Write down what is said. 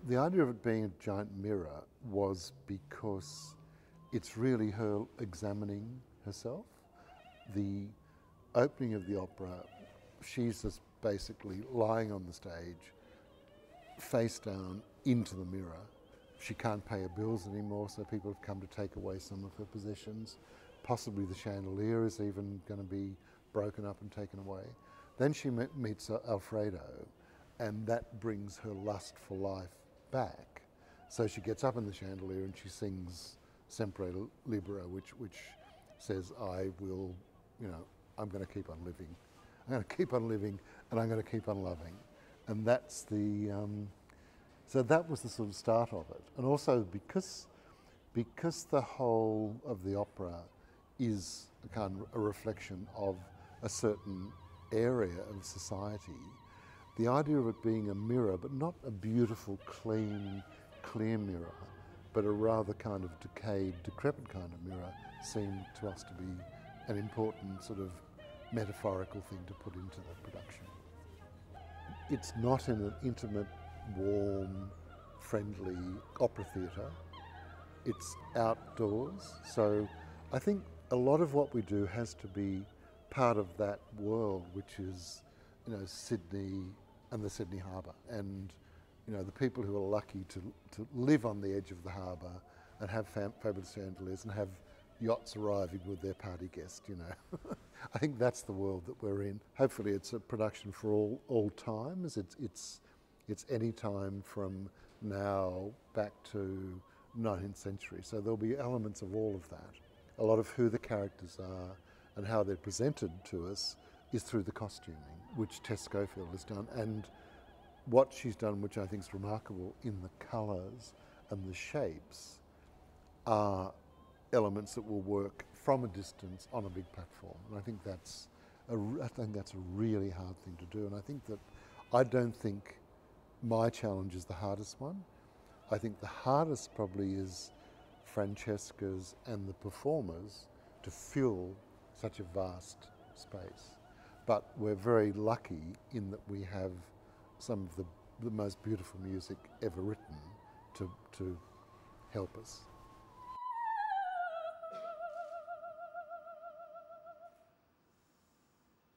The idea of it being a giant mirror was because it's really her examining herself. The opening of the opera, she's just basically lying on the stage, face down into the mirror. She can't pay her bills anymore, so people have come to take away some of her possessions. Possibly the chandelier is even going to be broken up and taken away. Then she meets Alfredo, and that brings her lust for life back. So she gets up in the chandelier and she sings Sempre Libera, which says, I will, I'm going to keep on living. I'm going to keep on living and I'm going to keep on loving. And that's the, so that was the sort of start of it. And also because the whole of the opera is a kind of a reflection of a certain area of society, the idea of it being a mirror, but not a beautiful, clean, clear mirror, but a rather kind of decayed, decrepit kind of mirror, seemed to us to be an important sort of metaphorical thing to put into the production. It's not in an intimate, warm, friendly opera theatre. It's outdoors, so I think a lot of what we do has to be part of that world, which is, Sydney and the Sydney Harbour, and the people who are lucky to live on the edge of the harbour and have fabulous chandeliers and have yachts arriving with their party guests. I think that's the world that we're in. Hopefully, it's a production for all times. It's any time from now back to 19th century. So there'll be elements of all of that. A lot of who the characters are and how they're presented to us is through the costuming, which Tess Schofield has done. And what she's done, which I think is remarkable in the colours and the shapes, are elements that will work from a distance on a big platform. And I think that's a really hard thing to do. And I don't think my challenge is the hardest one. I think the hardest probably is Francesca's and the performers to fill such a vast space. But we're very lucky in that we have some of the most beautiful music ever written to help us.